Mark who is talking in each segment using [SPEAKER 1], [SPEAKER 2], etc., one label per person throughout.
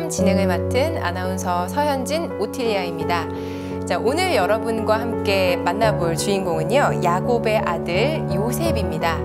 [SPEAKER 1] 프로그램 진행을 맡은 아나운서 서현진 오티리아입니다. 자, 오늘 여러분과 함께 만나볼 주인공은요, 야곱의 아들 요셉입니다.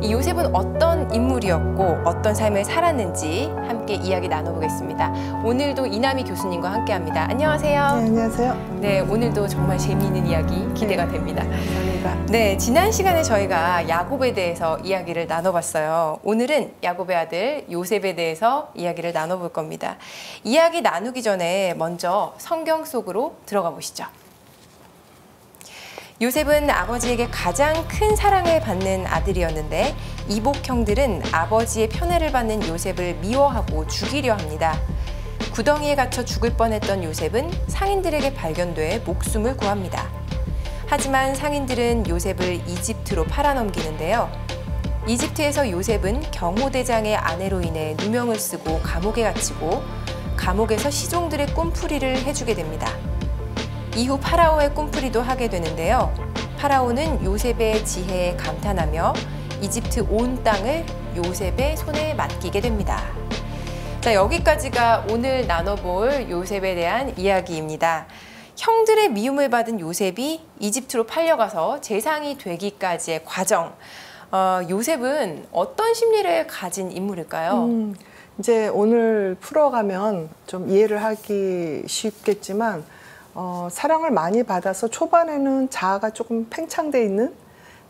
[SPEAKER 1] 이 요셉은 어떤 인물이었고 어떤 삶을 살았는지 함께 이야기 나눠보겠습니다. 오늘도 이남희 교수님과 함께합니다. 안녕하세요.
[SPEAKER 2] 네, 안녕하세요.
[SPEAKER 1] 네, 오늘도 정말 재미있는 이야기 기대가 됩니다.
[SPEAKER 2] 감사합니다.
[SPEAKER 1] 네, 지난 시간에 저희가 야곱에 대해서 이야기를 나눠봤어요. 오늘은 야곱의 아들 요셉에 대해서 이야기를 나눠볼 겁니다. 이야기 나누기 전에 먼저 성경 속으로 들어가 보시죠. 요셉은 아버지에게 가장 큰 사랑을 받는 아들이었는데 이복 형들은 아버지의 편애를 받는 요셉을 미워하고 죽이려 합니다. 구덩이에 갇혀 죽을 뻔했던 요셉은 상인들에게 발견돼 목숨을 구합니다. 하지만 상인들은 요셉을 이집트로 팔아넘기는데요. 이집트에서 요셉은 경호대장의 아내로 인해 누명을 쓰고 감옥에 갇히고 감옥에서 시종들의 꿈풀이를 해주게 됩니다. 이후 파라오의 꿈풀이도 하게 되는데요. 파라오는 요셉의 지혜에 감탄하며 이집트 온 땅을 요셉의 손에 맡기게 됩니다. 자, 여기까지가 오늘 나눠볼 요셉에 대한 이야기입니다. 형들의 미움을 받은 요셉이 이집트로 팔려가서 재상이 되기까지의 과정. 요셉은 어떤 심리를 가진 인물일까요?
[SPEAKER 2] 이제 오늘 풀어가면 좀 이해를 하기 쉽겠지만 사랑을 많이 받아서 초반에는 자아가 조금 팽창돼 있는,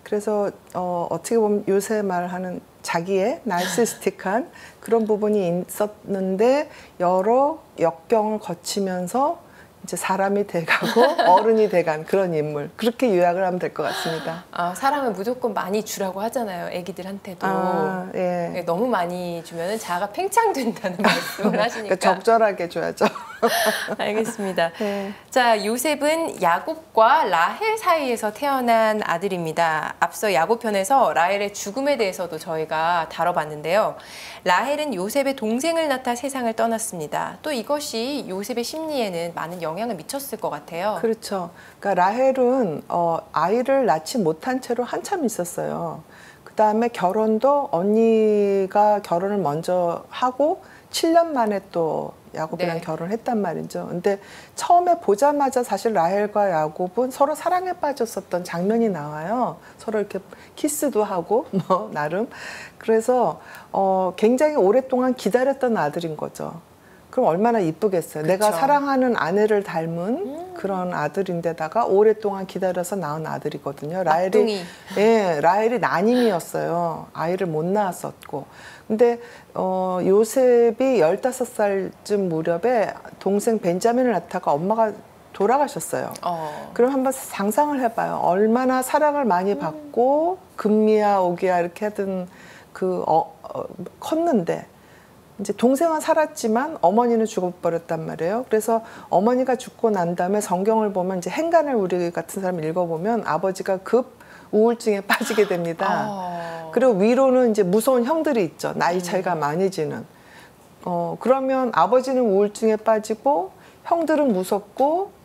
[SPEAKER 2] 그래서 어떻게 보면 요새 말하는 자기의 나르시스틱한 그런 부분이 있었는데 여러 역경을 거치면서 이제 사람이 돼가고 어른이 돼간 그런 인물, 그렇게 요약을 하면 될 것 같습니다.
[SPEAKER 1] 사랑을 무조건 많이 주라고 하잖아요, 애기들한테도.
[SPEAKER 2] 예.
[SPEAKER 1] 너무 많이 주면 자아가 팽창된다는 말씀을 하시니까.
[SPEAKER 2] 그러니까 적절하게 줘야죠.
[SPEAKER 1] 알겠습니다.
[SPEAKER 2] 네.
[SPEAKER 1] 자, 요셉은 야곱과 라헬 사이에서 태어난 아들입니다. 앞서 야곱 편에서 라헬의 죽음에 대해서도 저희가 다뤄봤는데요. 라헬은 요셉의 동생을 낳아 세상을 떠났습니다. 또 이것이 요셉의 심리에는 많은 영향을 미쳤을 것 같아요.
[SPEAKER 2] 그렇죠. 그러니까 라헬은 아이를 낳지 못한 채로 한참 있었어요. 그 다음에 결혼도 언니가 결혼을 먼저 하고 7년 만에 또 야곱이랑 결혼을 했단 말이죠. 근데 처음에 보자마자 사실 라헬과 야곱은 서로 사랑에 빠졌었던 장면이 나와요. 서로 이렇게 키스도 하고 뭐 나름. 그래서 굉장히 오랫동안 기다렸던 아들인 거죠. 그럼 얼마나 이쁘겠어요.
[SPEAKER 1] 그쵸.
[SPEAKER 2] 내가 사랑하는 아내를 닮은 그런 아들인데다가 오랫동안 기다려서 낳은 아들이거든요. 라헬이 난임이었어요. 아이를 못 낳았었고. 근데 요셉이 15살쯤 무렵에 동생 벤자민을 낳다가 엄마가 돌아가셨어요. 그럼 한번 상상을 해봐요. 얼마나 사랑을 많이 받고 금미야 오기야 이렇게 하던 컸는데 이제 동생은 살았지만 어머니는 죽어버렸단 말이에요. 그래서 어머니가 죽고 난 다음에 성경을 보면 이제 행간을 우리 같은 사람 읽어보면 아버지가 급 우울증에 빠지게 됩니다. 그리고 위로는 이제 무서운 형들이 있죠. 나이 차이가 많이 지는. 그러면 아버지는 우울증에 빠지고 형들은 무섭고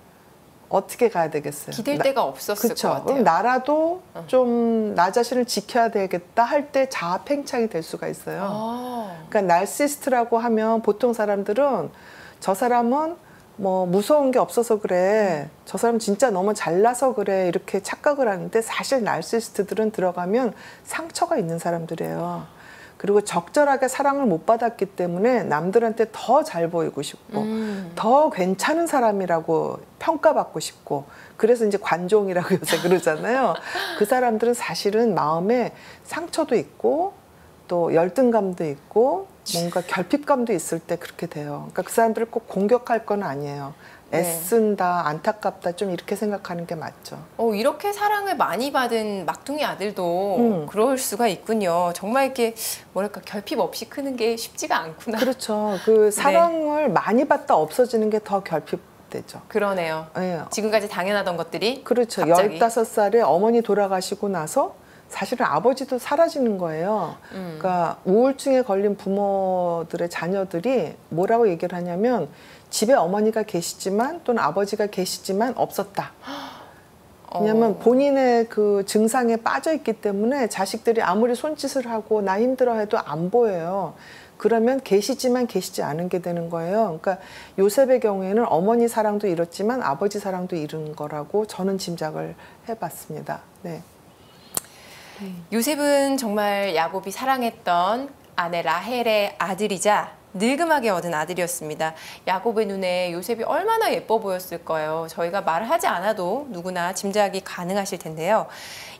[SPEAKER 2] 어떻게 가야 되겠어요?
[SPEAKER 1] 기댈 데가 없었을 것 같아요.
[SPEAKER 2] 그럼 나라도 좀 나 자신을 지켜야 되겠다 할 때 자아 팽창이 될 수가 있어요. 그러니까 나르시스트라고 하면 보통 사람들은 저 사람은 뭐 무서운 게 없어서 그래, 저 사람 진짜 너무 잘나서 그래 이렇게 착각을 하는데 사실 나르시스트들은 들어가면 상처가 있는 사람들이에요. 그리고 적절하게 사랑을 못 받았기 때문에 남들한테 더 잘 보이고 싶고 더 괜찮은 사람이라고 평가받고 싶고, 그래서 이제 관종이라고 요새 그러잖아요. 그 사람들은 사실은 마음에 상처도 있고 또 열등감도 있고 뭔가 결핍감도 있을 때 그렇게 돼요. 그러니까 그 사람들을 꼭 공격할 건 아니에요. 애쓴다, 안타깝다 좀 이렇게 생각하는 게 맞죠.
[SPEAKER 1] 이렇게 사랑을 많이 받은 막둥이 아들도 그럴 수가 있군요. 정말 이렇게 뭐랄까 결핍 없이 크는 게 쉽지가 않구나.
[SPEAKER 2] 그렇죠. 그 사랑을 많이 받다 없어지는 게 더 결핍되죠.
[SPEAKER 1] 그러네요.
[SPEAKER 2] 네.
[SPEAKER 1] 지금까지 당연하던 것들이
[SPEAKER 2] 그렇죠.
[SPEAKER 1] 갑자기.
[SPEAKER 2] 15살에 어머니 돌아가시고 나서 사실은 아버지도 사라지는 거예요. 그러니까 우울증에 걸린 부모들의 자녀들이 뭐라고 얘기를 하냐면 집에 어머니가 계시지만 또는 아버지가 계시지만 없었다. 왜냐하면 본인의 그 증상에 빠져 있기 때문에 자식들이 아무리 손짓을 하고 나 힘들어 해도 안 보여요. 그러면 계시지만 계시지 않은 게 되는 거예요. 그러니까 요셉의 경우에는 어머니 사랑도 잃었지만 아버지 사랑도 잃은 거라고 저는 짐작을 해봤습니다. 네.
[SPEAKER 1] 요셉은 정말 야곱이 사랑했던 아내 라헬의 아들이자 늙음하게 얻은 아들이었습니다. 야곱의 눈에 요셉이 얼마나 예뻐 보였을까요? 저희가 말을 하지 않아도 누구나 짐작이 가능하실 텐데요.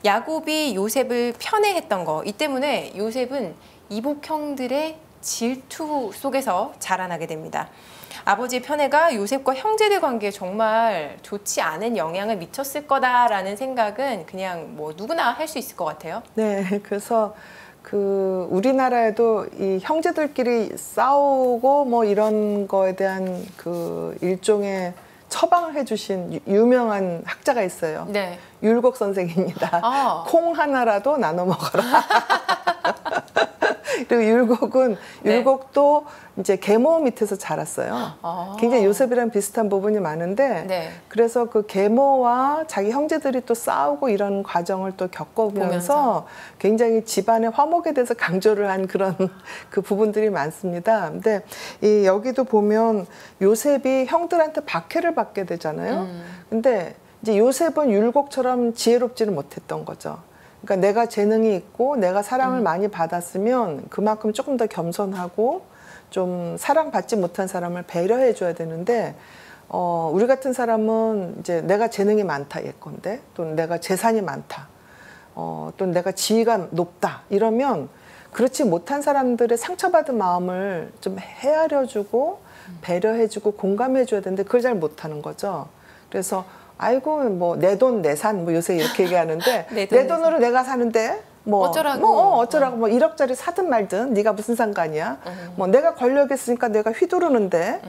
[SPEAKER 1] 야곱이 요셉을 편애했던 거, 이 때문에 요셉은 이복 형들의 질투 속에서 자라나게 됩니다. 아버지의 편애가 요셉과 형제들 관계에 정말 좋지 않은 영향을 미쳤을 거다라는 생각은 그냥 뭐 누구나 할 수 있을 것 같아요.
[SPEAKER 2] 네, 그래서 그 우리나라에도 이 형제들끼리 싸우고 뭐 이런 거에 대한 그 일종의 처방을 해주신 유명한 학자가 있어요.
[SPEAKER 1] 네.
[SPEAKER 2] 율곡 선생입니다. 콩 하나라도 나눠 먹어라. 그리고 율곡은
[SPEAKER 1] 네.
[SPEAKER 2] 율곡도 이제 계모 밑에서 자랐어요. 굉장히 요셉이랑 비슷한 부분이 많은데
[SPEAKER 1] 네.
[SPEAKER 2] 그래서 그 계모와 자기 형제들이 또 싸우고 이런 과정을 또 겪어보면서 굉장히 집안의 화목에 대해서 강조를 한 그런 그 부분들이 많습니다. 근데 이 여기도 보면 요셉이 형들한테 박해를 받게 되잖아요. 근데 이제 요셉은 율곡처럼 지혜롭지는 못했던 거죠. 그러니까 내가 재능이 있고 내가 사랑을 많이 받았으면 그만큼 조금 더 겸손하고 좀 사랑받지 못한 사람을 배려해 줘야 되는데 우리 같은 사람은 이제 내가 재능이 많다 예컨대 또 내가 재산이 많다 또 내가 지위가 높다 이러면 그렇지 못한 사람들의 상처받은 마음을 좀 헤아려 주고 배려해 주고 공감해 줘야 되는데 그걸 잘 못하는 거죠. 그래서 아이고 뭐 내 돈 내 산 뭐 요새 이렇게 얘기하는데 내 돈으로 내가 사는데 뭐 어쩌라고 어쩌라고 뭐 1억짜리 사든 말든 네가 무슨 상관이야. 뭐 내가 권력 있으니까 내가 휘두르는데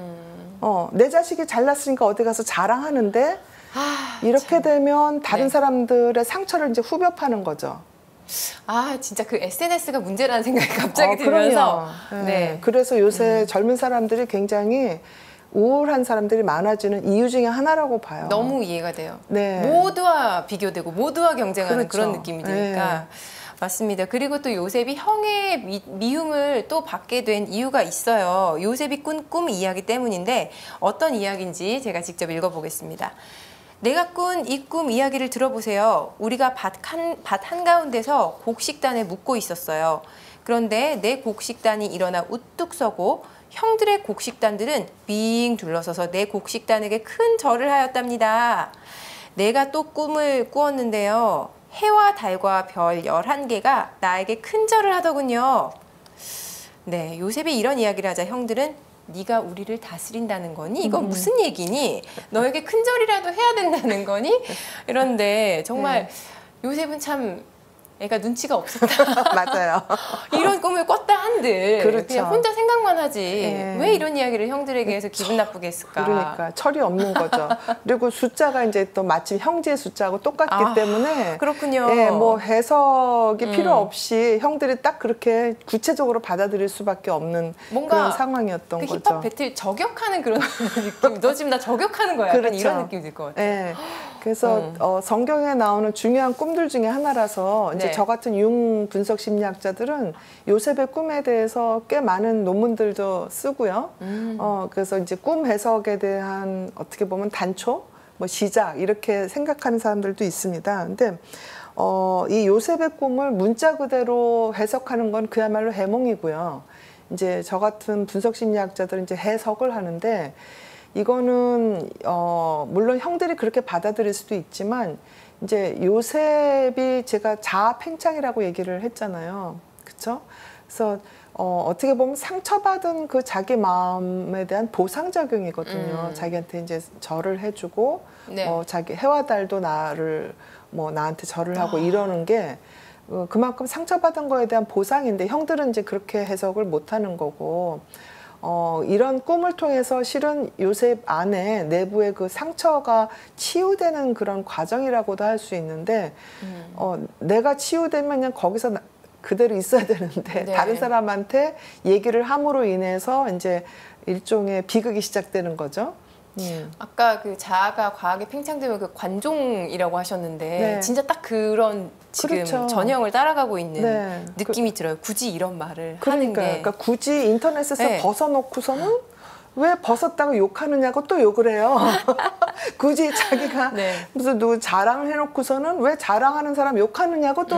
[SPEAKER 2] 내 자식이 잘났으니까 어디 가서 자랑하는데 이렇게
[SPEAKER 1] 참.
[SPEAKER 2] 되면 다른 사람들의 상처를 이제 후벼 파는 거죠.
[SPEAKER 1] 진짜 그 SNS가 문제라는 생각이 갑자기 들면서
[SPEAKER 2] 네. 그래서 요새 젊은 사람들이 굉장히 우울한 사람들이 많아지는 이유 중에 하나라고 봐요.
[SPEAKER 1] 너무 이해가 돼요.
[SPEAKER 2] 네.
[SPEAKER 1] 모두와 비교되고 모두와 경쟁하는
[SPEAKER 2] 그렇죠.
[SPEAKER 1] 그런 느낌이 드니까.
[SPEAKER 2] 네.
[SPEAKER 1] 맞습니다. 그리고 또 요셉이 형의 미움을 또 받게 된 이유가 있어요. 요셉이 꾼 꿈 이야기 때문인데 어떤 이야기인지 제가 직접 읽어보겠습니다. 내가 꾼 이 꿈 이야기를 들어보세요. 우리가 밭 한가운데서 곡식단에 묵고 있었어요. 그런데 내 곡식단이 일어나 우뚝 서고 형들의 곡식단들은 빙 둘러서서 내 곡식단에게 큰 절을 하였답니다. 내가 또 꿈을 꾸었는데요. 해와 달과 별 11개가 나에게 큰 절을 하더군요. 네, 요셉이 이런 이야기를 하자 형들은 네가 우리를 다스린다는 거니? 이건 무슨 얘기니? 너에게 큰 절이라도 해야 된다는 거니? 이런데 정말 요셉은 참 애가 눈치가 없었다.
[SPEAKER 2] 맞아요.
[SPEAKER 1] 이런 꿈을 꿨다 한들
[SPEAKER 2] 그렇죠.
[SPEAKER 1] 그냥 혼자 생각만 하지. 왜 이런 이야기를 형들에게 해서 기분 나쁘게 했을까?
[SPEAKER 2] 그러니까 철이 없는 거죠. 그리고 숫자가 이제 또 마침 형제의 숫자하고 똑같기 때문에
[SPEAKER 1] 그렇군요.
[SPEAKER 2] 예, 뭐 해석이 필요 없이 형들이 딱 그렇게 구체적으로 받아들일 수밖에 없는
[SPEAKER 1] 뭔가
[SPEAKER 2] 그런 상황이었던
[SPEAKER 1] 그
[SPEAKER 2] 거죠.
[SPEAKER 1] 힙합 배틀 저격하는 그런 느낌. 너 지금 나 저격하는 거야. 약간
[SPEAKER 2] 그렇죠.
[SPEAKER 1] 이런 느낌이 들 것 같아요.
[SPEAKER 2] 예. 그래서 성경에 나오는 중요한 꿈들 중에 하나라서 이제 저 같은 융 분석 심리학자들은 요셉의 꿈에 대해서 꽤 많은 논문들도 쓰고요. 그래서 이제 꿈 해석에 대한 어떻게 보면 단초, 뭐 시작 이렇게 생각하는 사람들도 있습니다. 근데 이 요셉의 꿈을 문자 그대로 해석하는 건 그야말로 해몽이고요. 이제 저 같은 분석 심리학자들은 이제 해석을 하는데. 이거는 물론 형들이 그렇게 받아들일 수도 있지만 이제 요셉이 제가 자아팽창이라고 얘기를 했잖아요. 그렇죠? 그래서 어떻게 보면 상처받은 그 자기 마음에 대한 보상작용이거든요. 자기한테 이제 절을 해주고 자기 해와 달도 나한테 절을 하고 이러는 게 그만큼 상처받은 거에 대한 보상인데 형들은 이제 그렇게 해석을 못하는 거고 이런 꿈을 통해서 실은 요셉 안에 내부의 그 상처가 치유되는 그런 과정이라고도 할 수 있는데 내가 치유되면 그냥 거기서 그대로 있어야 되는데 다른 사람한테 얘기를 함으로 인해서 이제 일종의 비극이 시작되는 거죠.
[SPEAKER 1] 아까 그 자아가 과하게 팽창되면 그 관종이라고 하셨는데
[SPEAKER 2] 네.
[SPEAKER 1] 진짜 딱 그런 지금
[SPEAKER 2] 그렇죠.
[SPEAKER 1] 전형을 따라가고 있는
[SPEAKER 2] 네.
[SPEAKER 1] 느낌이 들어요. 굳이 이런 말을 하는
[SPEAKER 2] 그러니까,
[SPEAKER 1] 게.
[SPEAKER 2] 그러니까 굳이 인터넷에서
[SPEAKER 1] 네.
[SPEAKER 2] 벗어놓고서는 왜 벗었다고 욕하느냐고 또 욕을 해요. 굳이 자기가
[SPEAKER 1] 네.
[SPEAKER 2] 무슨 누구 자랑을 해놓고서는 왜 자랑하는 사람 욕하느냐고 또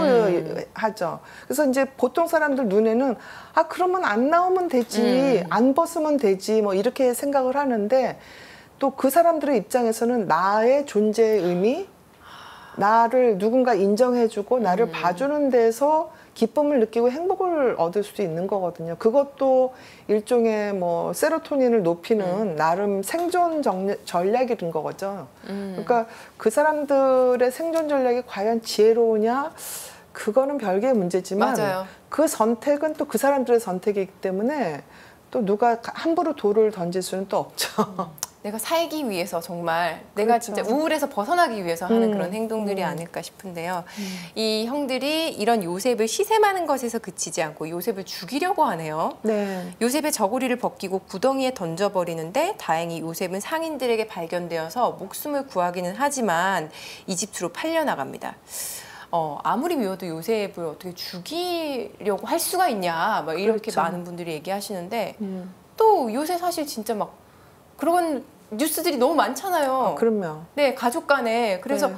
[SPEAKER 2] 하죠. 그래서 이제 보통 사람들 눈에는 아 그러면 안 나오면 되지, 안 벗으면 되지 뭐 이렇게 생각을 하는데 또 그 사람들의 입장에서는 나의 존재의 의미, 나를 누군가 인정해주고 나를 봐주는 데서 기쁨을 느끼고 행복을 얻을 수도 있는 거거든요. 그것도 일종의 뭐 세로토닌을 높이는 나름 생존 전략인 거죠. 그러니까 그 사람들의 생존 전략이 과연 지혜로우냐? 그거는 별개의 문제지만
[SPEAKER 1] 맞아요.
[SPEAKER 2] 그 선택은 또 그 사람들의 선택이기 때문에 또 누가 함부로 돌을 던질 수는 또 없죠.
[SPEAKER 1] 내가 살기 위해서 정말 내가
[SPEAKER 2] 그렇죠.
[SPEAKER 1] 진짜 우울에서 벗어나기 위해서 하는 그런 행동들이 아닐까 싶은데요. 이 형들이 이런 요셉을 시샘하는 것에서 그치지 않고 요셉을 죽이려고 하네요.
[SPEAKER 2] 네.
[SPEAKER 1] 요셉의 저고리를 벗기고 구덩이에 던져버리는데 다행히 요셉은 상인들에게 발견되어서 목숨을 구하기는 하지만 이집트로 팔려나갑니다. 아무리 미워도 요셉을 어떻게 죽이려고 할 수가 있냐 막 이렇게
[SPEAKER 2] 그렇죠.
[SPEAKER 1] 많은 분들이 얘기하시는데 또 요새 사실 진짜 막 그런 뉴스들이 너무 많잖아요.
[SPEAKER 2] 그럼요.
[SPEAKER 1] 네, 가족 간에. 그래서
[SPEAKER 2] 네.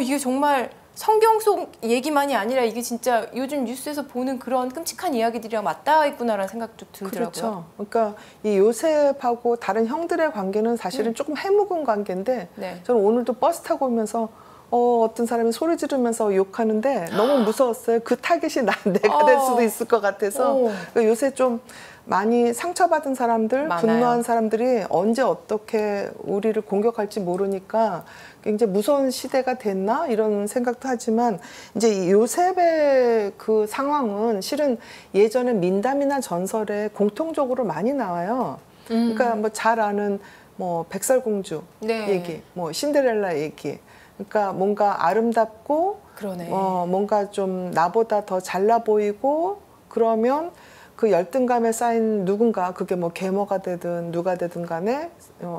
[SPEAKER 1] 이게 정말 성경 속 얘기만이 아니라 이게 진짜 요즘 뉴스에서 보는 그런 끔찍한 이야기들이랑 맞닿아 있구나라는 생각도 들더라고요.
[SPEAKER 2] 그렇죠. 그러니까 이 요셉하고 다른 형들의 관계는 사실은 조금 해묵은 관계인데
[SPEAKER 1] 네.
[SPEAKER 2] 저는 오늘도 버스 타고 오면서 어떤 사람이 소리 지르면서 욕하는데 너무 무서웠어요. 그 타겟이 내가 될 수도 있을 것 같아서 그러니까 요새 좀 많이 상처받은 사람들,
[SPEAKER 1] 많아요.
[SPEAKER 2] 분노한 사람들이 언제 어떻게 우리를 공격할지 모르니까 굉장히 무서운 시대가 됐나 이런 생각도 하지만 이제 이 요셉의 그 상황은 실은 예전에 민담이나 전설에 공통적으로 많이 나와요. 그러니까 뭐 잘 아는 뭐 백설공주
[SPEAKER 1] 네.
[SPEAKER 2] 얘기, 뭐 신데렐라 얘기. 그러니까 뭔가 아름답고
[SPEAKER 1] 그러네.
[SPEAKER 2] 뭔가 좀 나보다 더 잘나 보이고 그러면 그 열등감에 쌓인 누군가 그게 뭐 계모가 되든 누가 되든 간에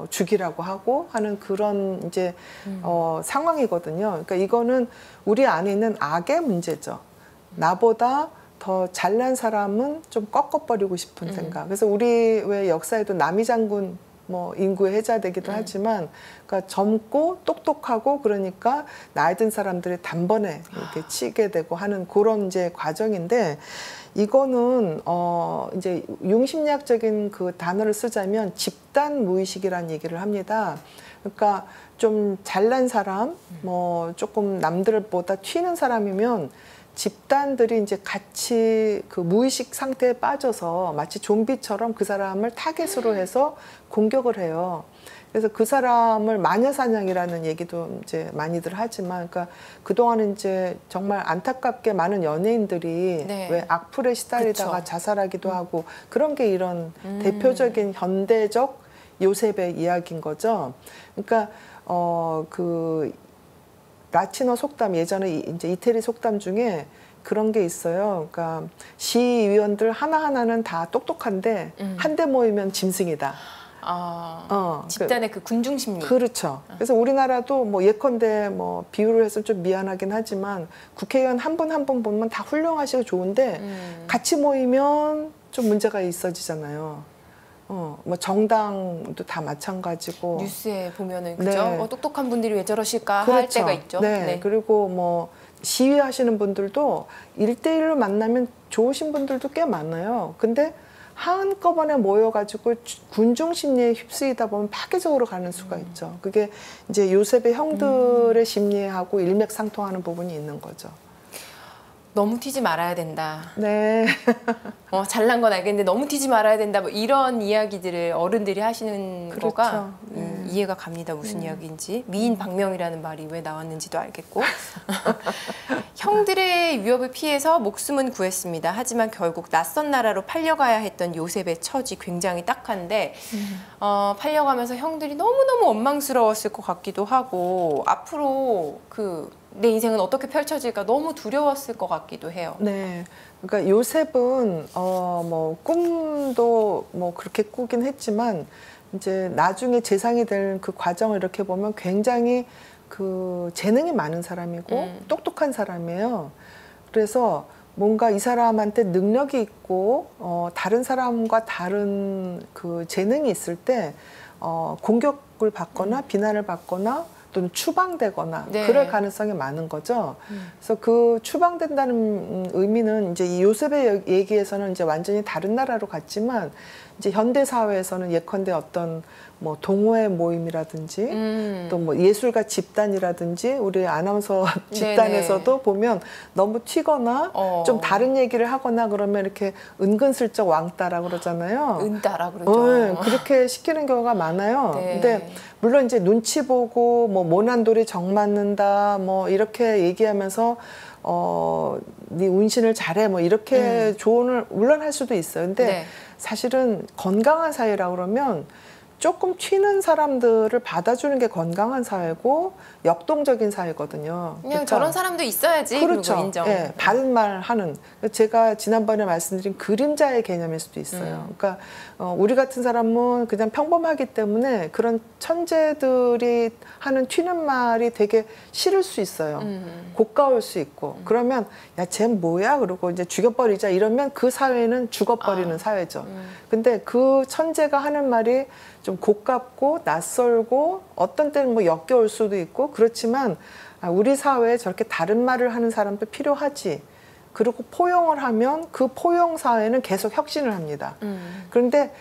[SPEAKER 2] 죽이라고 하고 하는 그런 이제 상황이거든요. 그러니까 이거는 우리 안에 있는 악의 문제죠. 나보다 더 잘난 사람은 좀 꺾어버리고 싶은 생각. 그래서 우리 왜 역사에도 남이장군 뭐 인구의 해자되기도 하지만 그러니까 젊고 똑똑하고 그러니까 나이 든 사람들이 단번에 이렇게 치게 되고 하는 그런 이제 과정인데 이거는 이제 융심리학적인 그 단어를 쓰자면 집단 무의식이라는 얘기를 합니다. 그러니까 좀 잘난 사람, 뭐 조금 남들보다 튀는 사람이면 집단들이 이제 같이 그 무의식 상태에 빠져서 마치 좀비처럼 그 사람을 타겟으로 해서 공격을 해요. 그래서 그 사람을 마녀사냥이라는 얘기도 이제 많이들 하지만, 그러니까 그동안은 이제 정말 안타깝게 많은 연예인들이
[SPEAKER 1] 네.
[SPEAKER 2] 왜 악플에 시달리다가
[SPEAKER 1] 그쵸.
[SPEAKER 2] 자살하기도 하고 그런 게 이런 대표적인 현대적 요셉의 이야기인 거죠. 그러니까 그 라틴어 속담 예전에 이제 이태리 속담 중에 그런 게 있어요. 그러니까 시위원들 하나하나는 다 똑똑한데 한데 모이면 짐승이다.
[SPEAKER 1] 집단의 그 군중 심리.
[SPEAKER 2] 그렇죠. 그래서 우리나라도 뭐 예컨대 뭐 비유를 해서 좀 미안하긴 하지만 국회의원 한 분 한 분 보면 다 훌륭하시고 좋은데 같이 모이면 좀 문제가 있어지잖아요. 뭐 정당도 다 마찬가지고
[SPEAKER 1] 뉴스에 보면은 그죠?
[SPEAKER 2] 네.
[SPEAKER 1] 똑똑한 분들이 왜 저러실까 할
[SPEAKER 2] 그렇죠.
[SPEAKER 1] 때가 있죠.
[SPEAKER 2] 네. 그리고 뭐 시위하시는 분들도 1대1로 만나면 좋으신 분들도 꽤 많아요. 근데 한꺼번에 모여가지고 군중 심리에 휩쓰이다 보면 파괴적으로 가는 수가 있죠. 그게 이제 요셉의 형들의 심리하고 일맥상통하는 부분이 있는 거죠.
[SPEAKER 1] 너무 튀지 말아야 된다.
[SPEAKER 2] 네.
[SPEAKER 1] 잘난 건 알겠는데 너무 튀지 말아야 된다. 뭐 이런 이야기들을 어른들이 하시는
[SPEAKER 2] 그렇죠.
[SPEAKER 1] 거가 이해가 갑니다. 무슨 이야기인지. 미인 방명이라는 말이 왜 나왔는지도 알겠고. 형들의 위협을 피해서 목숨은 구했습니다. 하지만 결국 낯선 나라로 팔려가야 했던 요셉의 처지 굉장히 딱한데 팔려가면서 형들이 너무너무 원망스러웠을 것 같기도 하고 앞으로 내 인생은 어떻게 펼쳐질까 너무 두려웠을 것 같기도 해요.
[SPEAKER 2] 네. 그러니까 요셉은 뭐 꿈도 뭐 그렇게 꾸긴 했지만 이제 나중에 재상이 될 그 과정을 이렇게 보면 굉장히 그 재능이 많은 사람이고 똑똑한 사람이에요. 그래서 뭔가 이 사람한테 능력이 있고 다른 사람과 다른 그 재능이 있을 때 공격을 받거나 비난을 받거나 또는 추방되거나
[SPEAKER 1] 네.
[SPEAKER 2] 그럴 가능성이 많은 거죠. 그래서 그 추방된다는 의미는 이제 이 요셉의 얘기에서는 이제 완전히 다른 나라로 갔지만 이제 현대 사회에서는 예컨대 어떤 뭐 동호회 모임이라든지 또 뭐 예술가 집단이라든지 우리 아나운서 집단에서도 보면 너무 튀거나 좀 다른 얘기를 하거나 그러면 이렇게 은근슬쩍 왕따라 그러잖아요.
[SPEAKER 1] 은따라 그러죠.
[SPEAKER 2] 네, 그렇게 시키는 경우가 많아요.
[SPEAKER 1] 네.
[SPEAKER 2] 근데 물론 이제 눈치 보고 뭐 모난 돌이 정 맞는다 뭐 이렇게 얘기하면서 네 운신을 잘해 뭐 이렇게 조언을 물론 할 수도 있어요. 근데
[SPEAKER 1] 네.
[SPEAKER 2] 사실은 건강한 사회라 그러면 조금 튀는 사람들을 받아주는 게 건강한 사회고 역동적인 사회거든요.
[SPEAKER 1] 그냥
[SPEAKER 2] 그러니까
[SPEAKER 1] 저런 사람도 있어야지.
[SPEAKER 2] 그렇죠.
[SPEAKER 1] 그리고 인정.
[SPEAKER 2] 예, 바른 말 하는. 제가 지난번에 말씀드린 그림자의 개념일 수도 있어요. 그러니까 우리 같은 사람은 그냥 평범하기 때문에 그런 천재들이 하는 튀는 말이 되게 싫을 수 있어요. 고가울 수 있고. 그러면 야, 쟤 뭐야? 그러고 이제 죽여버리자. 이러면 그 사회는 죽어버리는 사회죠. 근데 그 천재가 하는 말이 좀 고깝고 낯설고 어떤 때는 뭐 역겨울 수도 있고 그렇지만 우리 사회에 저렇게 다른 말을 하는 사람도 필요하지. 그리고 포용을 하면 그 포용 사회는 계속 혁신을 합니다. 그런데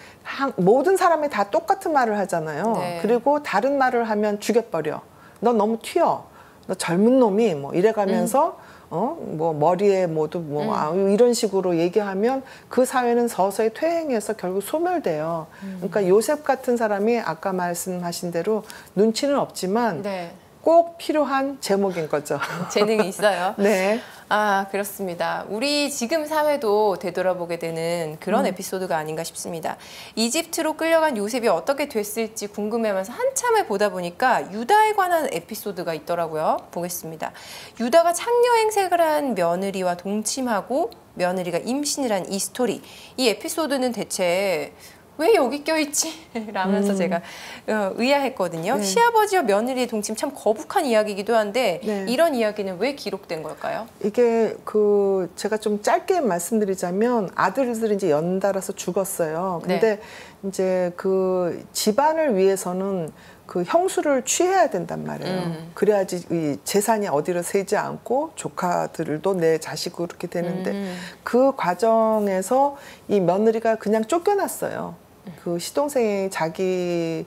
[SPEAKER 2] 모든 사람이 다 똑같은 말을 하잖아요.
[SPEAKER 1] 네.
[SPEAKER 2] 그리고 다른 말을 하면 죽여버려. 너 너무 튀어. 너 젊은 놈이 뭐 이래가면서 뭐 머리에 모두 뭐 이런 식으로 얘기하면 그 사회는 서서히 퇴행해서 결국 소멸돼요. 그러니까 요셉 같은 사람이 아까 말씀하신 대로 눈치는 없지만
[SPEAKER 1] 네.
[SPEAKER 2] 꼭 필요한 제목인 거죠.
[SPEAKER 1] 재능이 있어요.
[SPEAKER 2] 네.
[SPEAKER 1] 아, 그렇습니다. 우리 지금 사회도 되돌아보게 되는 그런 에피소드가 아닌가 싶습니다. 이집트로 끌려간 요셉이 어떻게 됐을지 궁금해하면서 한참을 보다 보니까 유다에 관한 에피소드가 있더라고요. 보겠습니다. 유다가 창녀 행색을 한 며느리와 동침하고 며느리가 임신을 한 이 스토리. 이 에피소드는 대체 왜 여기 껴있지? 라면서 제가 의아했거든요.
[SPEAKER 2] 네.
[SPEAKER 1] 시아버지와 며느리의 동침 참 거북한 이야기이기도 한데
[SPEAKER 2] 네.
[SPEAKER 1] 이런 이야기는 왜 기록된 걸까요?
[SPEAKER 2] 이게 그 제가 좀 짧게 말씀드리자면 아들들이 이제 연달아서 죽었어요. 근데 이제 그 집안을 위해서는 그 형수를 취해야 된단 말이에요. 그래야지 이 재산이 어디로 새지 않고 조카들도 내 자식으로 이렇게 되는데 그 과정에서 이 며느리가 그냥 쫓겨났어요. 그 시동생이 자기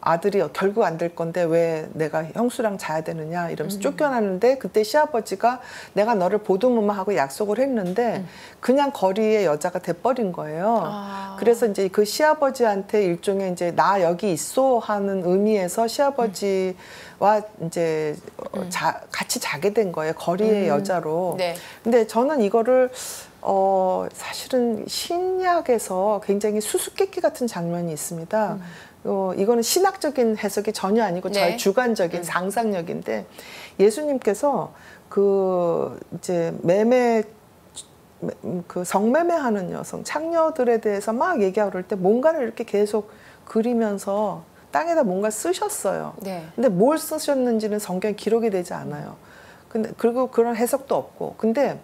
[SPEAKER 2] 아들이 결국 안 될 건데 왜 내가 형수랑 자야 되느냐 이러면서 쫓겨나는데 그때 시아버지가 내가 너를 보듬으마하고 약속을 했는데 그냥 거리의 여자가 돼버린 거예요. 그래서 이제 그 시아버지한테 일종의 이제 나 여기 있어 하는 의미에서 시아버지와 이제 같이 자게 된 거예요. 거리의 여자로.
[SPEAKER 1] 네.
[SPEAKER 2] 근데 저는 이거를 사실은 신약에서 굉장히 수수께끼 같은 장면이 있습니다. 이거는 신학적인 해석이 전혀 아니고 저의 주관적인 상상력인데 예수님께서 그 이제 그 성매매하는 여성 창녀들에 대해서 막 얘기하고 그럴 때 뭔가를 이렇게 계속 그리면서 땅에다 뭔가 쓰셨어요.
[SPEAKER 1] 네.
[SPEAKER 2] 근데 뭘 쓰셨는지는 성경에 기록이 되지 않아요. 근데 그리고 그런 해석도 없고. 근데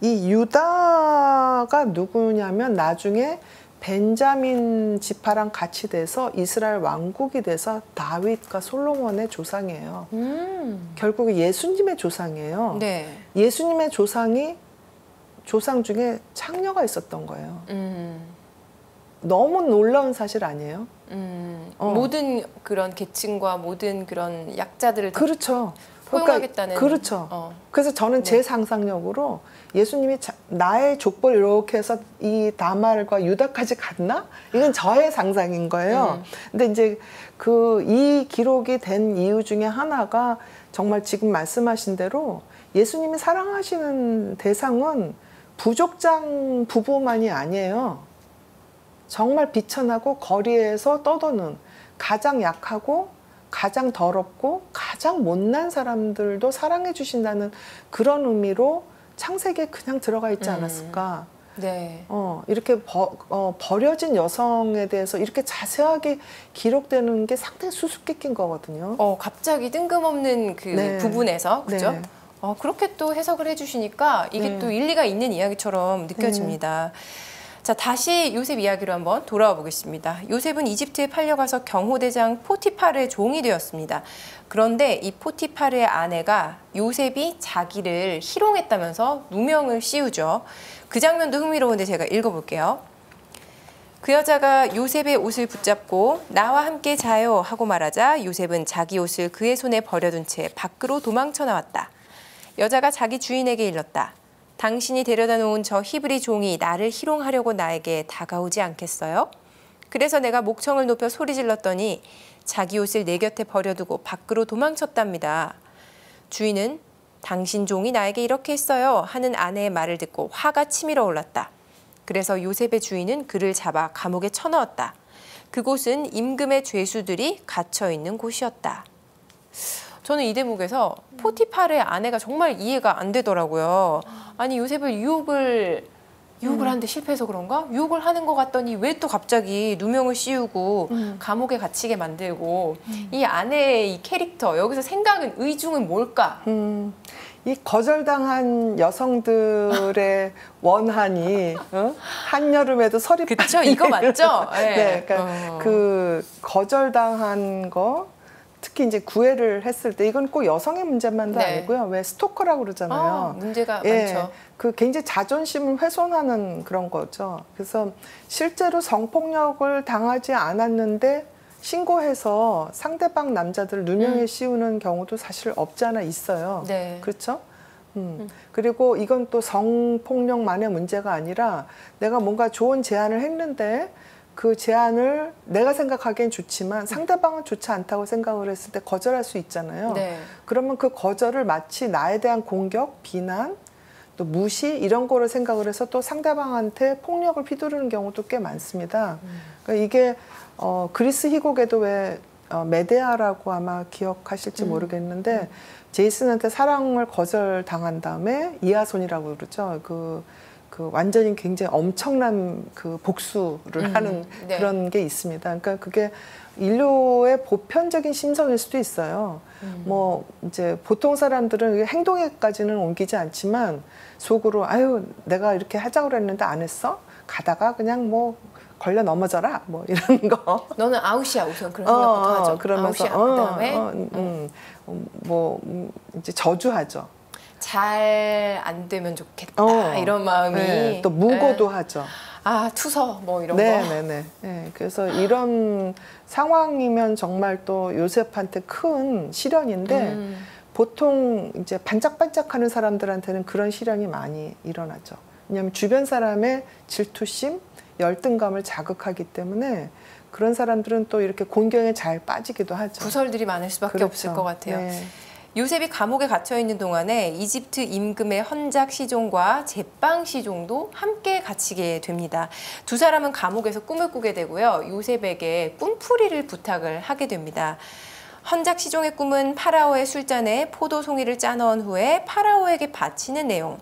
[SPEAKER 2] 이 유다가 누구냐면 나중에 벤자민 지파랑 같이 돼서 이스라엘 왕국이 돼서 다윗과 솔로몬의 조상이에요. 결국 예수님의 조상이에요.
[SPEAKER 1] 네.
[SPEAKER 2] 예수님의 조상 중에 창녀가 있었던 거예요. 너무 놀라운 사실 아니에요?
[SPEAKER 1] 모든 그런 계층과 모든 그런 약자들을 다
[SPEAKER 2] 그렇죠.
[SPEAKER 1] 포용하겠다는.
[SPEAKER 2] 그렇죠. 그래서 저는 제 상상력으로 예수님이 나의 족보를 이렇게 해서 이 다말과 유다까지 갔나? 이건 저의 상상인 거예요. 근데 이제 이 기록이 된 이유 중에 하나가 정말 지금 말씀하신 대로 예수님이 사랑하시는 대상은 부족장 부부만이 아니에요. 정말 비천하고 거리에서 떠도는 가장 약하고 가장 더럽고 가장 못난 사람들도 사랑해 주신다는 그런 의미로 창세기에 그냥 들어가 있지 않았을까.
[SPEAKER 1] 네.
[SPEAKER 2] 이렇게 버려진 여성에 대해서 이렇게 자세하게 기록되는 게 상당히 수수께끼인 거거든요.
[SPEAKER 1] 갑자기 뜬금없는 그
[SPEAKER 2] 네.
[SPEAKER 1] 부분에서 그죠?
[SPEAKER 2] 네.
[SPEAKER 1] 그렇게 또 해석을 해주시니까 이게
[SPEAKER 2] 네.
[SPEAKER 1] 또 일리가 있는 이야기처럼 느껴집니다. 자, 다시 요셉 이야기로 한번 돌아와 보겠습니다. 요셉은 이집트에 팔려가서 경호대장 포티파르의 종이 되었습니다. 그런데 이 포티파르의 아내가 요셉이 자기를 희롱했다면서 누명을 씌우죠. 그 장면도 흥미로운데 제가 읽어볼게요. 그 여자가 요셉의 옷을 붙잡고 나와 함께 자요 하고 말하자 요셉은 자기 옷을 그의 손에 버려둔 채 밖으로 도망쳐 나왔다. 여자가 자기 주인에게 일렀다. 당신이 데려다 놓은 저 히브리 종이 나를 희롱하려고 나에게 다가오지 않겠어요? 그래서 내가 목청을 높여 소리 질렀더니 자기 옷을 내 곁에 버려두고 밖으로 도망쳤답니다. 주인은 당신 종이 나에게 이렇게 했어요 하는 아내의 말을 듣고 화가 치밀어 올랐다. 그래서 요셉의 주인은 그를 잡아 감옥에 쳐넣었다. 그곳은 임금의 죄수들이 갇혀 있는 곳이었다. 저는 이 대목에서 포티파르의 아내가 정말 이해가 안 되더라고요. 아니 요셉을 유혹을 하는데 실패해서 그런가? 유혹을 하는 것 같더니 왜 또 갑자기 누명을 씌우고 감옥에 갇히게 만들고 이 아내의 이 캐릭터 여기서 생각은 의중은 뭘까?
[SPEAKER 2] 이 거절당한 여성들의 원한이 한여름에도 설이
[SPEAKER 1] 그쵸? 이거 맞죠?
[SPEAKER 2] 네, 그러니까 그 거절당한 거 특히 이제 구애를 했을 때 이건 꼭 여성의 문제만도 아니고요. 왜 스토커라고 그러잖아요.
[SPEAKER 1] 문제가 많죠.
[SPEAKER 2] 그 굉장히 자존심을 훼손하는 그런 거죠. 그래서 실제로 성폭력을 당하지 않았는데 신고해서 상대방 남자들을 누명에 씌우는 경우도 사실 없지 않아 있어요.
[SPEAKER 1] 네.
[SPEAKER 2] 그렇죠? 그리고 이건 또 성폭력만의 문제가 아니라 내가 뭔가 좋은 제안을 했는데 그 제안을 내가 생각하기엔 좋지만 상대방은 좋지 않다고 생각을 했을 때 거절할 수 있잖아요.
[SPEAKER 1] 네.
[SPEAKER 2] 그러면 그 거절을 마치 나에 대한 공격, 비난, 또 무시 이런 거를 생각을 해서 또 상대방한테 폭력을 휘두르는 경우도 꽤 많습니다. 그러니까 이게 그리스 희곡에도 왜 메데아라고 아마 기억하실지 모르겠는데 제이슨한테 사랑을 거절당한 다음에 이하손이라고 그러죠. 그 완전히 굉장히 엄청난 그 복수를 하는
[SPEAKER 1] 네.
[SPEAKER 2] 그런 게 있습니다. 그러니까 그게 인류의 보편적인 심성일 수도 있어요. 뭐 이제 보통 사람들은 행동에까지는 옮기지 않지만 속으로 아유 내가 이렇게 하자고 그랬는데 안 했어? 가다가 그냥 뭐 걸려 넘어져라 뭐 이런 거.
[SPEAKER 1] 너는 아웃이야 우선 그런 생각부터 하죠.
[SPEAKER 2] 그러면서
[SPEAKER 1] 그다음에
[SPEAKER 2] 뭐 이제 저주하죠.
[SPEAKER 1] 잘 안 되면 좋겠다 이런 마음이
[SPEAKER 2] 네, 또 무고도 하죠.
[SPEAKER 1] 투서 뭐 이런 거.
[SPEAKER 2] 네네네. 네, 그래서 이런 상황이면 정말 또 요셉한테 큰 시련인데 보통 이제 반짝반짝하는 사람들한테는 그런 시련이 많이 일어나죠. 왜냐하면 주변 사람의 질투심, 열등감을 자극하기 때문에 그런 사람들은 또 이렇게 곤경에 잘 빠지기도 하죠.
[SPEAKER 1] 구설들이 많을 수밖에
[SPEAKER 2] 그렇죠.
[SPEAKER 1] 없을 것 같아요.
[SPEAKER 2] 네.
[SPEAKER 1] 요셉이 감옥에 갇혀 있는 동안에 이집트 임금의 헌작 시종과 제빵 시종도 함께 갇히게 됩니다. 두 사람은 감옥에서 꿈을 꾸게 되고요. 요셉에게 꿈풀이를 부탁을 하게 됩니다. 헌작 시종의 꿈은 파라오의 술잔에 포도 송이를 짜넣은 후에 파라오에게 바치는 내용.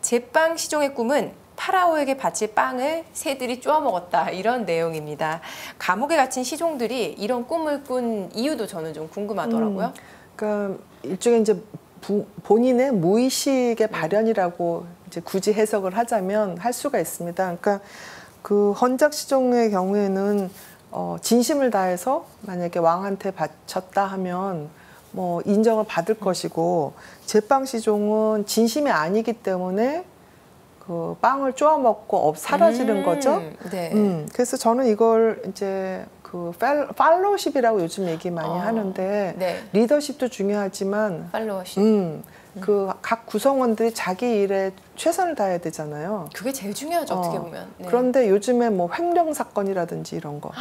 [SPEAKER 1] 제빵 시종의 꿈은 파라오에게 바칠 빵을 새들이 쪼아 먹었다 이런 내용입니다. 감옥에 갇힌 시종들이 이런 꿈을 꾼 이유도 저는 좀 궁금하더라고요.
[SPEAKER 2] 그러니까 일종의 이제 본인의 무의식의 발현이라고 이제 굳이 해석을 하자면 할 수가 있습니다. 그러니까 그 헌작 시종의 경우에는 진심을 다해서 만약에 왕한테 바쳤다 하면 뭐 인정을 받을 것이고 제빵 시종은 진심이 아니기 때문에 그 빵을 쪼아 먹고 사라지는 거죠.
[SPEAKER 1] 네.
[SPEAKER 2] 그래서 저는 이걸 이제 그 팔로우십이라고 요즘 얘기 많이 하는데
[SPEAKER 1] 네.
[SPEAKER 2] 리더십도 중요하지만
[SPEAKER 1] 팔로워십.
[SPEAKER 2] 그 각 구성원들이 자기 일에 최선을 다해야 되잖아요.
[SPEAKER 1] 그게 제일 중요하죠 어떻게 보면. 네.
[SPEAKER 2] 그런데 요즘에 뭐 횡령 사건이라든지 이런 거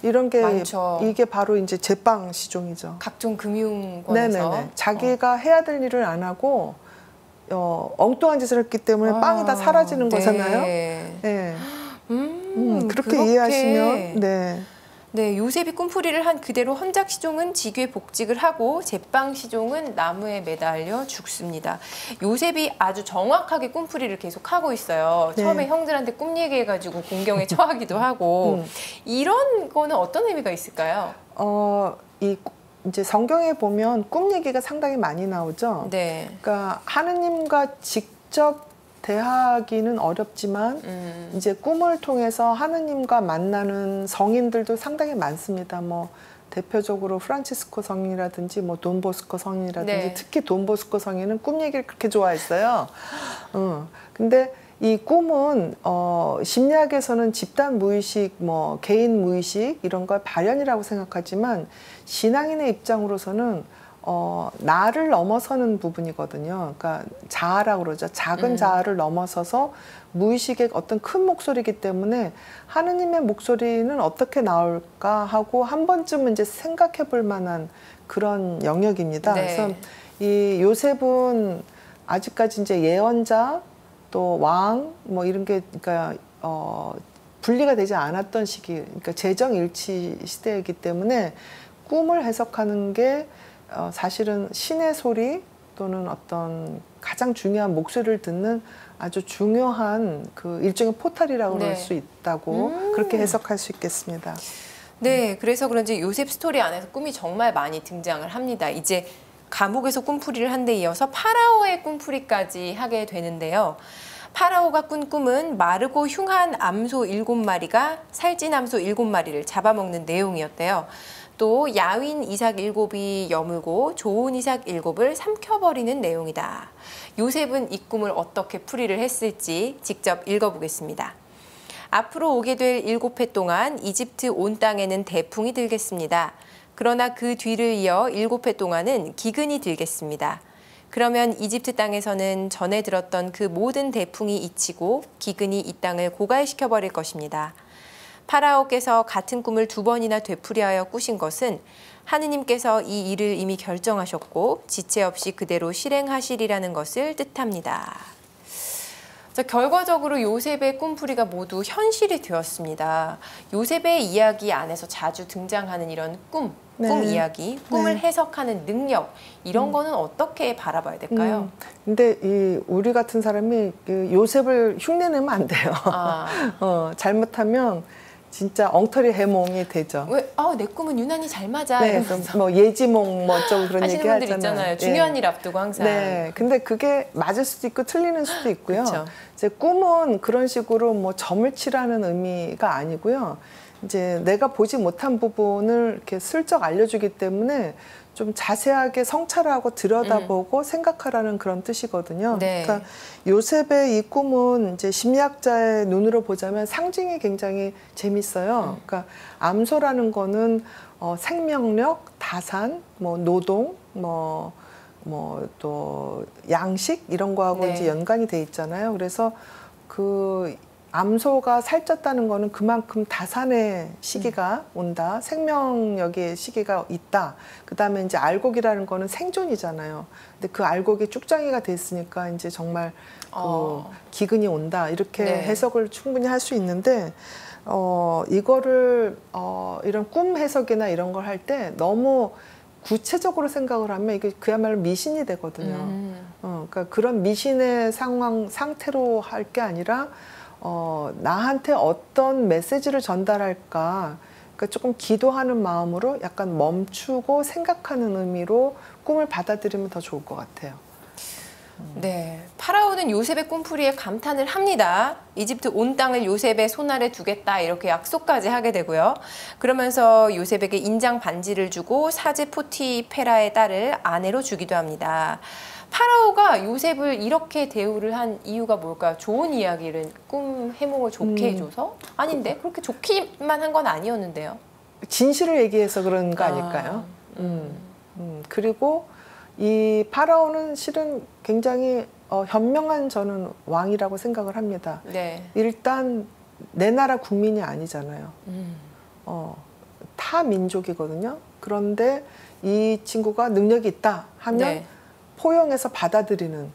[SPEAKER 2] 이런 게
[SPEAKER 1] 많죠.
[SPEAKER 2] 이게 바로 이제 제빵 시종이죠.
[SPEAKER 1] 각종 금융권에서
[SPEAKER 2] 네네네. 자기가 해야 될 일을 안 하고 엉뚱한 짓을 했기 때문에 빵이 다 사라지는
[SPEAKER 1] 네.
[SPEAKER 2] 거잖아요. 네. 그렇게 이해하시면 네.
[SPEAKER 1] 네, 요셉이 꿈풀이를 한 그대로 헌작 시종은 지귀에 복직을 하고 제빵 시종은 나무에 매달려 죽습니다. 요셉이 아주 정확하게 꿈풀이를 계속 하고 있어요.
[SPEAKER 2] 네.
[SPEAKER 1] 처음에 형들한테 꿈 얘기해가지고 공경에 처하기도 하고 이런 거는 어떤 의미가 있을까요?
[SPEAKER 2] 이제 성경에 보면 꿈 얘기가 상당히 많이 나오죠.
[SPEAKER 1] 네.
[SPEAKER 2] 그러니까 하느님과 직접 대하기는 어렵지만 이제 꿈을 통해서 하느님과 만나는 성인들도 상당히 많습니다. 뭐 대표적으로 프란치스코 성인이라든지 뭐 돈보스코 성인이라든지
[SPEAKER 1] 네.
[SPEAKER 2] 특히 돈보스코 성인은 꿈 얘기를 그렇게 좋아했어요. 근데 이 꿈은 심리학에서는 집단 무의식, 뭐 개인 무의식 이런 걸 발현이라고 생각하지만 신앙인의 입장으로서는 나를 넘어서는 부분이거든요. 그러니까 자아라고 그러죠. 작은 자아를 넘어서서 무의식의 어떤 큰 목소리이기 때문에 하느님의 목소리는 어떻게 나올까 하고 한 번쯤은 이제 생각해 볼 만한 그런 영역입니다.
[SPEAKER 1] 네.
[SPEAKER 2] 그래서 이 요셉은 아직까지 이제 예언자 또 왕 뭐 이런 게 그러니까 분리가 되지 않았던 시기, 그러니까 재정일치 시대이기 때문에 꿈을 해석하는 게 사실은 신의 소리 또는 어떤 가장 중요한 목소리를 듣는 아주 중요한 그 일종의 포탈이라고
[SPEAKER 1] 네.
[SPEAKER 2] 할 수 있다고 그렇게 해석할 수 있겠습니다.
[SPEAKER 1] 네, 그래서 그런지 요셉 스토리 안에서 꿈이 정말 많이 등장을 합니다. 이제 감옥에서 꿈풀이를 한 데 이어서 파라오의 꿈풀이까지 하게 되는데요. 파라오가 꾼 꿈은 마르고 흉한 암소 7마리가 살찐 암소 7마리를 잡아먹는 내용이었대요. 또 야윈 이삭 7이 여물고 좋은 이삭 7을 삼켜버리는 내용이다. 요셉은 이 꿈을 어떻게 풀이를 했을지 직접 읽어보겠습니다. 앞으로 오게 될 7해 동안 이집트 온 땅에는 대풍이 들겠습니다. 그러나 그 뒤를 이어 7해 동안은 기근이 들겠습니다. 그러면 이집트 땅에서는 전에 들었던 그 모든 대풍이 잊히고 기근이 이 땅을 고갈시켜버릴 것입니다. 파라오께서 같은 꿈을 2번이나 되풀이하여 꾸신 것은 하느님께서 이 일을 이미 결정하셨고 지체 없이 그대로 실행하시리라는 것을 뜻합니다. 자, 결과적으로 요셉의 꿈풀이가 모두 현실이 되었습니다. 요셉의 이야기 안에서 자주 등장하는 이런 꿈 이야기, 꿈을 해석하는 능력 이런 거는 어떻게 바라봐야 될까요?
[SPEAKER 2] 근데 우리 같은 사람이 그 요셉을 흉내내면 안 돼요. 잘못하면 진짜 엉터리 해몽이 되죠.
[SPEAKER 1] 왜? 내 꿈은 유난히 잘 맞아.
[SPEAKER 2] 네, 뭐 예지몽 뭐 좀 그런
[SPEAKER 1] 하시는
[SPEAKER 2] 얘기
[SPEAKER 1] 분들
[SPEAKER 2] 하잖아요.
[SPEAKER 1] 있잖아요. 중요한 일 앞두고 항상.
[SPEAKER 2] 네, 근데 그게 맞을 수도 있고 틀리는 수도 있고요.
[SPEAKER 1] 그쵸.
[SPEAKER 2] 이제 꿈은 그런 식으로 뭐 점을 치라는 의미가 아니고요. 이제 내가 보지 못한 부분을 이렇게 슬쩍 알려주기 때문에 좀 자세하게 성찰하고 들여다보고 생각하라는 그런 뜻이거든요.
[SPEAKER 1] 네.
[SPEAKER 2] 그러니까 요셉의 이 꿈은 이제 심리학자의 눈으로 보자면 상징이 굉장히 재밌어요. 그러니까 암소라는 거는 생명력, 다산, 뭐 노동, 뭐 또 양식 이런 거하고 이제 연관이 돼 있잖아요. 그래서 그 암소가 살쪘다는 거는 그만큼 다산의 시기가 온다. 생명력의 시기가 있다. 그다음에 이제 알곡이라는 거는 생존이잖아요. 근데 그 알곡이 쭉정이가 됐으니까 이제 정말 그 기근이 온다. 이렇게 해석을 충분히 할 수 있는데 이거를 이런 꿈 해석이나 이런 걸 할 때 너무 구체적으로 생각을 하면 이게 그야말로 미신이 되거든요. 그러니까 그런 미신의 상태로 할 게 아니라 나한테 어떤 메시지를 전달할까, 그러니까 조금 기도하는 마음으로 약간 멈추고 생각하는 의미로 꿈을 받아들이면 더 좋을 것 같아요.
[SPEAKER 1] 네, 파라오는 요셉의 꿈풀이에 감탄을 합니다. 이집트 온 땅을 요셉의 손아래 두겠다 이렇게 약속까지 하게 되고요. 그러면서 요셉에게 인장 반지를 주고 사제 포티페라의 딸을 아내로 주기도 합니다. 파라오가 요셉을 이렇게 대우를 한 이유가 뭘까요? 좋은 이야기를 꿈 해몽을 좋게 해줘서? 아닌데 그렇게 좋기만 한 건 아니었는데요.
[SPEAKER 2] 진실을 얘기해서 그런 거 아닐까요? 그리고 이 파라오는 실은 굉장히 현명한 저는 왕이라고 생각을 합니다.
[SPEAKER 1] 네.
[SPEAKER 2] 일단 내 나라 국민이 아니잖아요. 타 민족이거든요. 그런데 이 친구가 능력이 있다 하면 포용해서 받아들이는.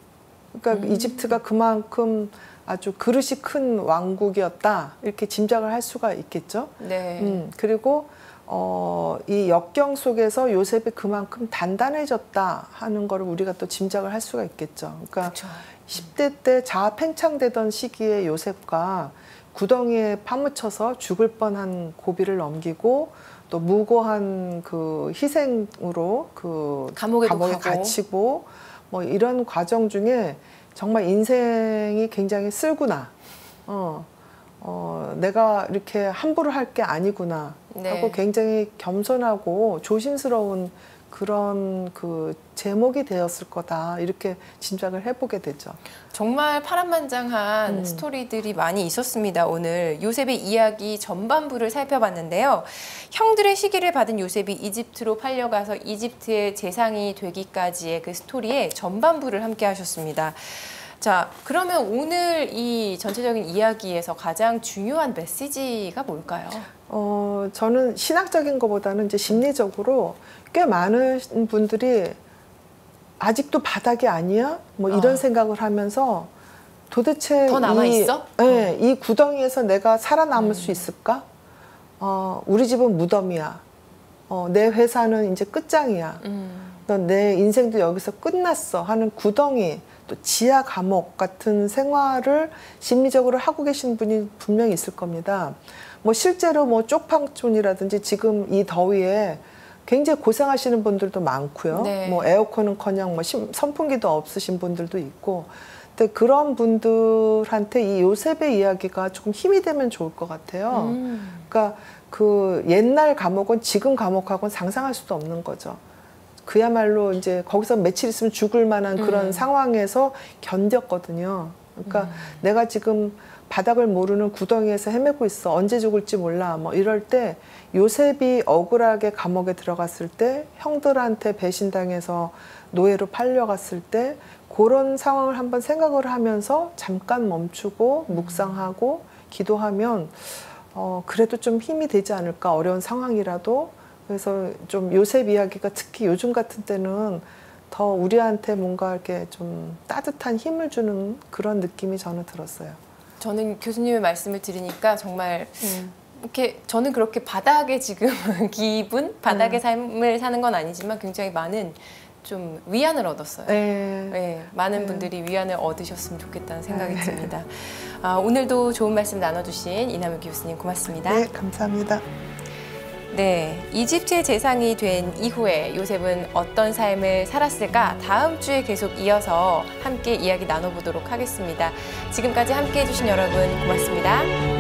[SPEAKER 2] 그러니까 이집트가 그만큼 아주 그릇이 큰 왕국이었다 이렇게 짐작을 할 수가 있겠죠.
[SPEAKER 1] 네.
[SPEAKER 2] 그리고 이 역경 속에서 요셉이 그만큼 단단해졌다 하는 거를 우리가 또 짐작을 할 수가 있겠죠. 그러니까
[SPEAKER 1] 그쵸.
[SPEAKER 2] 10대 때 자아팽창되던 시기에 요셉과 구덩이에 파묻혀서 죽을 뻔한 고비를 넘기고 또 무고한 그 희생으로 그 감옥에 갇히고 뭐 이런 과정 중에 정말 인생이 굉장히 쓸구나. 내가 이렇게 함부로 할 게 아니구나 하고 굉장히 겸손하고 조심스러운 그런 그 제목이 되었을 거다 이렇게 짐작을 해보게 되죠.
[SPEAKER 1] 정말 파란만장한 스토리들이 많이 있었습니다. 오늘 요셉의 이야기 전반부를 살펴봤는데요. 형들의 시기를 받은 요셉이 이집트로 팔려가서 이집트의 재상이 되기까지의 그 스토리의 전반부를 함께 하셨습니다. 자, 그러면 오늘 이 전체적인 이야기에서 가장 중요한 메시지가 뭘까요?
[SPEAKER 2] 저는 신학적인 것보다는 이제 심리적으로 꽤 많은 분들이 아직도 바닥이 아니야? 뭐 이런 생각을 하면서 도대체
[SPEAKER 1] 더 남아있어?
[SPEAKER 2] 이 구덩이에서 내가 살아남을 수 있을까? 우리 집은 무덤이야. 내 회사는 이제 끝장이야. 내 인생도 여기서 끝났어 하는 구덩이, 또 지하 감옥 같은 생활을 심리적으로 하고 계신 분이 분명히 있을 겁니다. 뭐 실제로 뭐 쪽방촌이라든지 지금 이 더위에 굉장히 고생하시는 분들도 많고요. 뭐 에어컨은커녕 뭐 선풍기도 없으신 분들도 있고. 근데 그런 분들한테 이 요셉의 이야기가 조금 힘이 되면 좋을 것 같아요. 그러니까 그 옛날 감옥은 지금 감옥하고는 상상할 수도 없는 거죠. 그야말로 이제 거기서 며칠 있으면 죽을 만한 그런 상황에서 견뎠거든요. 그러니까 내가 지금 바닥을 모르는 구덩이에서 헤매고 있어. 언제 죽을지 몰라. 뭐 이럴 때 요셉이 억울하게 감옥에 들어갔을 때, 형들한테 배신당해서 노예로 팔려갔을 때 그런 상황을 한번 생각을 하면서 잠깐 멈추고 묵상하고 기도하면 그래도 좀 힘이 되지 않을까. 어려운 상황이라도. 그래서 좀 요셉 이야기가 특히 요즘 같은 때는 더 우리한테 뭔가 이렇게 좀 따뜻한 힘을 주는 그런 느낌이 저는 들었어요.
[SPEAKER 1] 저는 교수님의 말씀을 들으니까 정말 이렇게 저는 그렇게 바닥에 지금 기분, 바닥의 삶을 사는 건 아니지만 굉장히 많은 좀 위안을 얻었어요. 많은 분들이 위안을 얻으셨으면 좋겠다는 생각이 듭니다. 오늘도 좋은 말씀 나눠주신 이남희 교수님 고맙습니다.
[SPEAKER 2] 네, 감사합니다.
[SPEAKER 1] 네, 이집트의 재상이 된 이후에 요셉은 어떤 삶을 살았을까? 다음 주에 계속 이어서 함께 이야기 나눠보도록 하겠습니다. 지금까지 함께 해주신 여러분 고맙습니다.